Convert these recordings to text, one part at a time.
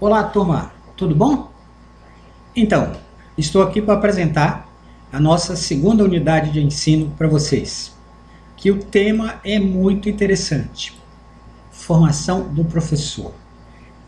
Olá, turma, tudo bom? Então, estou aqui para apresentar a nossa segunda unidade de ensino para vocês, que o tema é muito interessante, formação do professor.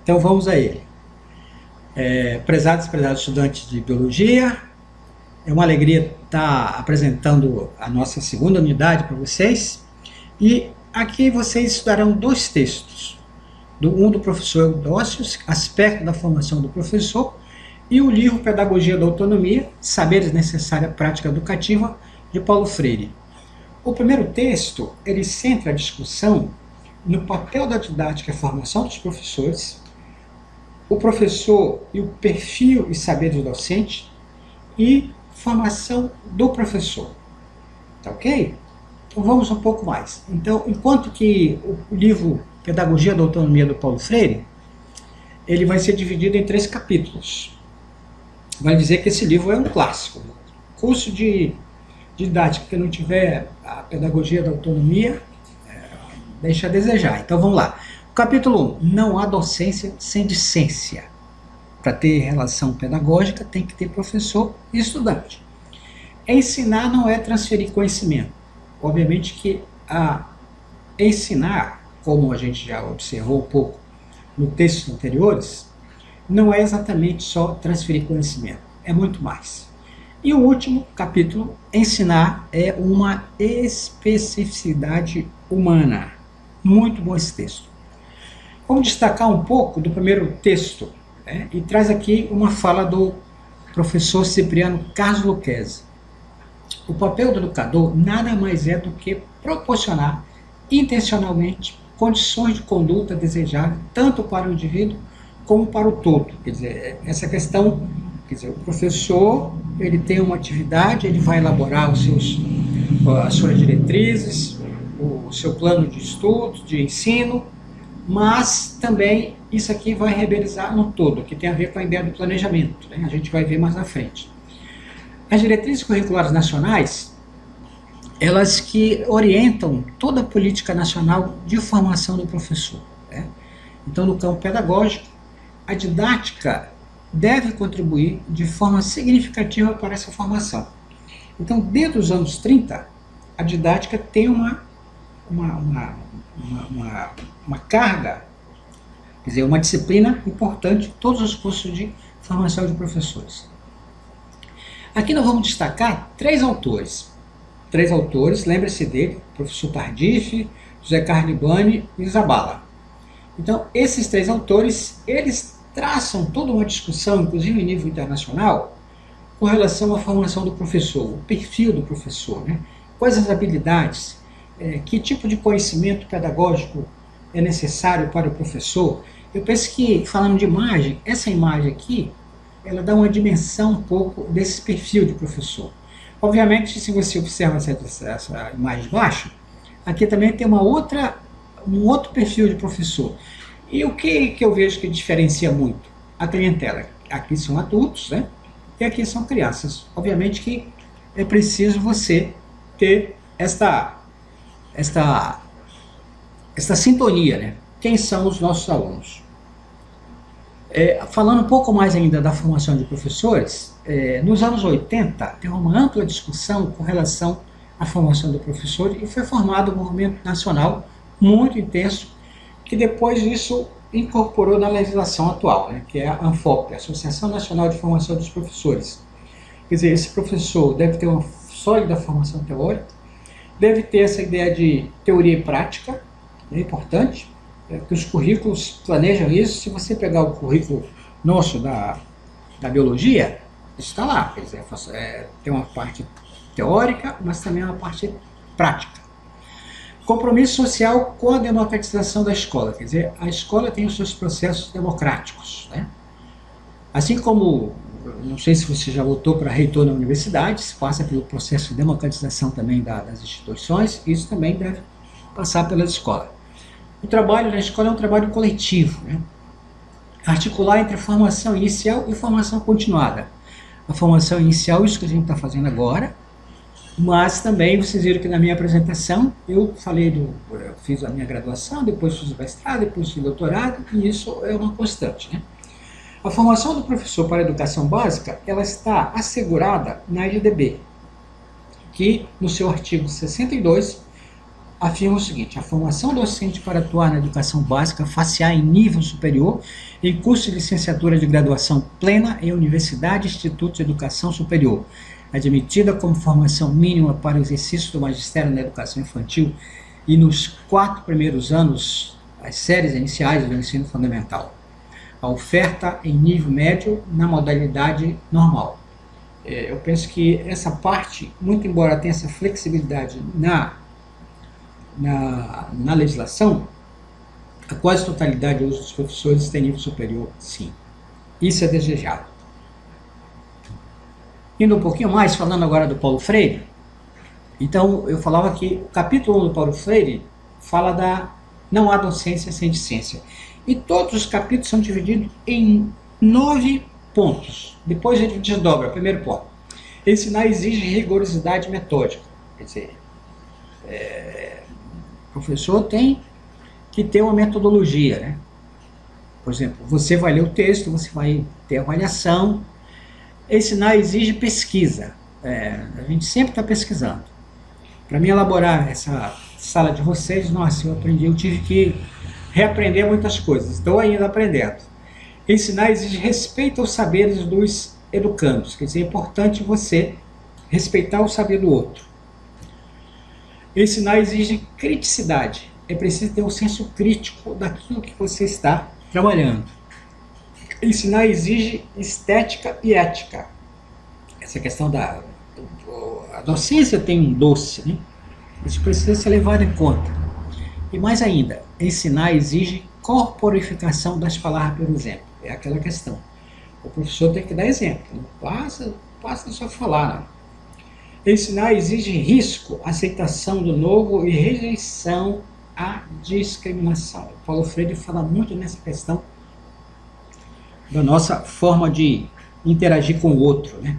Então vamos a ele. Prezados estudantes de Biologia, é uma alegria estar apresentando a nossa segunda unidade para vocês, e aqui vocês estudarão dois textos. Um do professor Eudócio, Aspecto da Formação do Professor, e o livro Pedagogia da Autonomia, Saberes Necessária à Prática Educativa, de Paulo Freire. O primeiro texto, ele centra a discussão no papel da didática e formação dos professores, o professor e o perfil e saberes do docente, e formação do professor. Tá ok? Então vamos um pouco mais. Então, enquanto que o livro Pedagogia da Autonomia do Paulo Freire, ele vai ser dividido em 3 capítulos. Vai dizer que esse livro é um clássico. Curso de didática que não tiver a Pedagogia da Autonomia, deixa a desejar. Então vamos lá. O capítulo 1, não há docência sem discência. Para ter relação pedagógica tem que ter professor e estudante. Ensinar não é transferir conhecimento. Obviamente que ensinar, como a gente já observou um pouco no textos anteriores, não é exatamente só transferir conhecimento, é muito mais. E o último capítulo, ensinar é uma especificidade humana. Muito bom esse texto. Vamos destacar um pouco do primeiro texto, né? E traz aqui uma fala do professor Cipriano Carlos Lucchesi. O papel do educador nada mais é do que proporcionar intencionalmente condições de conduta desejáveis tanto para o indivíduo como para o todo. Quer dizer, essa questão, o professor, ele tem uma atividade, ele vai elaborar as suas diretrizes, o seu plano de estudo, de ensino, mas também isso aqui vai reverbalizar no todo, que tem a ver com a ideia do planejamento, né? A gente vai ver mais na frente. As diretrizes curriculares nacionais, elas que orientam toda a política nacional de formação do professor, né? Então, no campo pedagógico, a didática deve contribuir de forma significativa para essa formação. Então, desde os anos 30, a didática tem uma carga, quer dizer, uma disciplina importante em todos os cursos de formação de professores. Aqui nós vamos destacar 3 autores. 3 autores, lembre-se dele, professor Tardif, José Carlos Libani e Zabala. Então, esses 3 autores, eles traçam toda uma discussão, inclusive em nível internacional, com relação à formação do professor, o perfil do professor, né? Quais as habilidades, que tipo de conhecimento pedagógico é necessário para o professor. Eu penso que, falando de imagem, essa imagem aqui, ela dá uma dimensão um pouco desse perfil de professor. Obviamente, se você observa essa imagem de baixo, aqui também tem um outro perfil de professor. E o que eu vejo que diferencia muito? A clientela. Aqui são adultos, né? E aqui são crianças. Obviamente que é preciso você ter esta sintonia, né? Quem são os nossos alunos? Falando um pouco mais ainda da formação de professores, nos anos 80, teve uma ampla discussão com relação à formação do professor e foi formado um movimento nacional muito intenso, que depois disso incorporou na legislação atual, né, que é a ANFOP, Associação Nacional de Formação dos Professores. Quer dizer, esse professor deve ter uma sólida formação teórica, deve ter essa ideia de teoria e prática, é importante, que os currículos planejam isso. Se você pegar o currículo nosso da biologia, isso está lá, quer dizer, tem uma parte teórica, mas também uma parte prática. Compromisso social com a democratização da escola, quer dizer, a escola tem os seus processos democráticos, né? Assim como, não sei se você já voltou para reitor na universidade, se passa pelo processo de democratização também das instituições, isso também deve passar pela escola. O trabalho na escola é um trabalho coletivo, né? Articular entre formação inicial e formação continuada. A formação inicial, isso que a gente está fazendo agora, mas também vocês viram que na minha apresentação eu fiz a minha graduação, depois fiz o mestrado, depois fiz o doutorado, e isso é uma constante, né? A formação do professor para a educação básica, ela está assegurada na LDB, que no seu artigo 62 afirma o seguinte: a formação docente para atuar na educação básica far-se-á em nível superior em curso de licenciatura de graduação plena em universidade e instituto de educação superior, admitida como formação mínima para o exercício do magistério na educação infantil e nos 4 primeiros anos, as séries iniciais do ensino fundamental. A oferta em nível médio na modalidade normal. Eu penso que essa parte, muito embora tenha essa flexibilidade na legislação, a quase totalidade dos professores tem nível superior, sim. Isso é desejável. Indo um pouquinho mais, falando agora do Paulo Freire, então eu falava que o capítulo 1 do Paulo Freire fala da não há docência sem discência. E todos os capítulos são divididos em 9 pontos. Depois a gente desdobra. Primeiro ponto: ensinar exige rigorosidade metódica. Quer dizer, o professor tem que ter uma metodologia, né? Por exemplo, você vai ler o texto, você vai ter avaliação. Ensinar exige pesquisa. A gente sempre está pesquisando. Para mim elaborar essa sala de vocês, nossa, eu tive que reaprender muitas coisas. Estou ainda aprendendo. Ensinar exige respeito aos saberes dos educandos. Quer dizer, é importante você respeitar o saber do outro. Ensinar exige criticidade. É preciso ter um senso crítico daquilo que você está trabalhando. Ensinar exige estética e ética. Essa questão a docência tem um doce, né? Isso precisa ser levado em conta. E mais ainda, ensinar exige corporificação das palavras pelo exemplo. É aquela questão. O professor tem que dar exemplo. Não basta só falar. Não. Ensinar exige risco, aceitação do novo e rejeição à discriminação. O Paulo Freire fala muito nessa questão da nossa forma de interagir com o outro, né?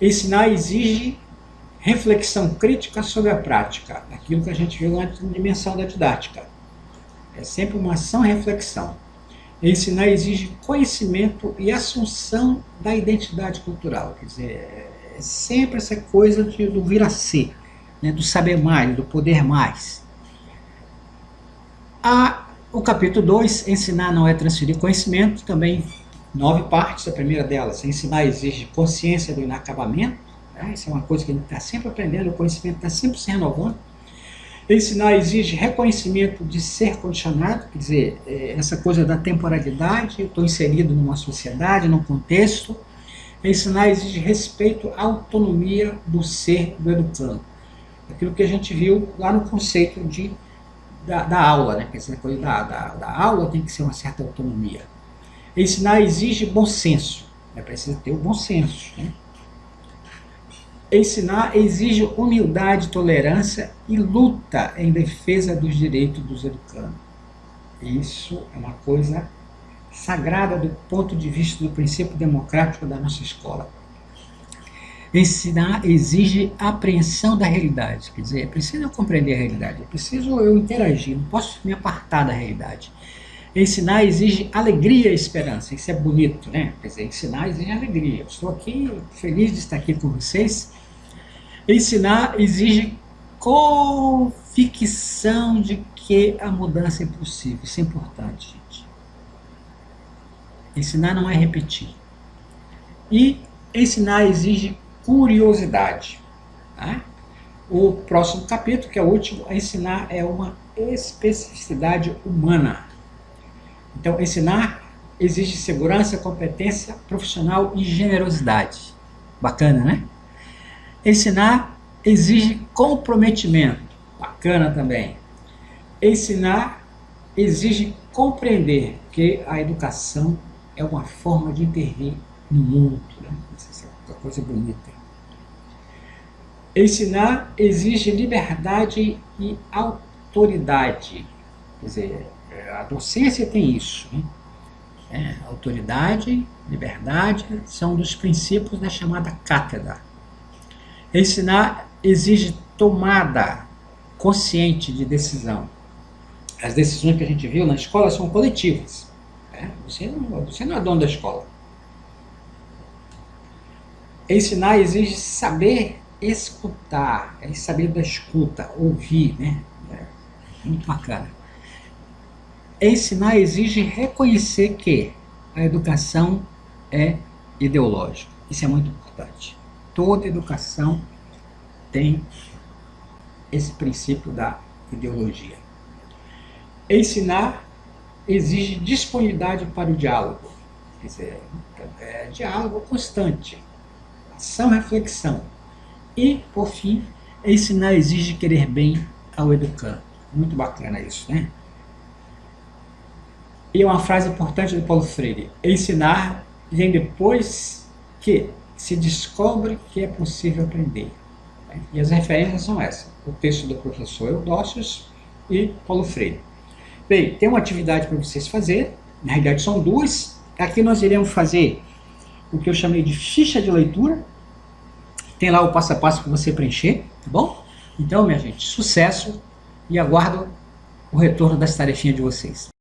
Ensinar exige reflexão crítica sobre a prática, aquilo que a gente viu na dimensão da didática. É sempre uma ação-reflexão. Ensinar exige conhecimento e assunção da identidade cultural. Quer dizer, é sempre essa coisa do vir a ser, né, do saber mais, do poder mais. O capítulo 2, ensinar não é transferir conhecimento, também 9 partes. A primeira delas, ensinar exige consciência do inacabamento. Isso é uma coisa que a gente está sempre aprendendo, o conhecimento está sempre se renovando. Ensinar exige reconhecimento de ser condicionado, quer dizer, essa coisa da temporalidade, eu estou inserido numa sociedade, num contexto. Ensinar exige respeito à autonomia do ser do educando. Aquilo que a gente viu lá no conceito da aula, né? Essa coisa da aula tem que ser uma certa autonomia. Ensinar exige bom senso, precisa ter o bom senso, né? Ensinar exige humildade, tolerância e luta em defesa dos direitos dos educandos. Isso é uma coisa sagrada do ponto de vista do princípio democrático da nossa escola. Ensinar exige apreensão da realidade, quer dizer, é preciso eu compreender a realidade, é preciso eu interagir, não posso me apartar da realidade. Ensinar exige alegria e esperança, isso é bonito, né? Quer dizer, ensinar exige alegria. Eu estou aqui feliz de estar aqui com vocês. Ensinar exige convicção de que a mudança é possível. Isso é importante, gente. Ensinar não é repetir. E ensinar exige curiosidade. Tá? O próximo capítulo, que é o último, ensinar é uma especificidade humana. Então, ensinar exige segurança, competência profissional e generosidade. Bacana, né? Ensinar exige comprometimento. Bacana também. Ensinar exige compreender que a educação é uma forma de intervir no mundo. Né? Essa é uma coisa bonita. Ensinar exige liberdade e autoridade. Quer dizer, a docência tem isso. Né? Autoridade, liberdade são dos princípios da chamada cátedra. Ensinar exige tomada consciente de decisão. As decisões que a gente viu na escola são coletivas. né? Você não é dono da escola. Ensinar exige saber escutar, é saber da escuta, ouvir, né? É muito bacana. Ensinar exige reconhecer que a educação é ideológica. Isso é muito importante. Toda educação tem esse princípio da ideologia. Ensinar exige disponibilidade para o diálogo. Quer dizer, diálogo constante, ação, reflexão. E, por fim, ensinar exige querer bem ao educando. Muito bacana isso, né? E uma frase importante do Paulo Freire: ensinar vem depois que se descobre que é possível aprender. E as referências são essas: o texto do professor Eudócios e Paulo Freire. Bem, tem uma atividade para vocês fazerem, na realidade são duas. Aqui nós iremos fazer o que eu chamei de ficha de leitura. Tem lá o passo a passo para você preencher, tá bom? Então, minha gente, sucesso e aguardo o retorno das tarefinhas de vocês.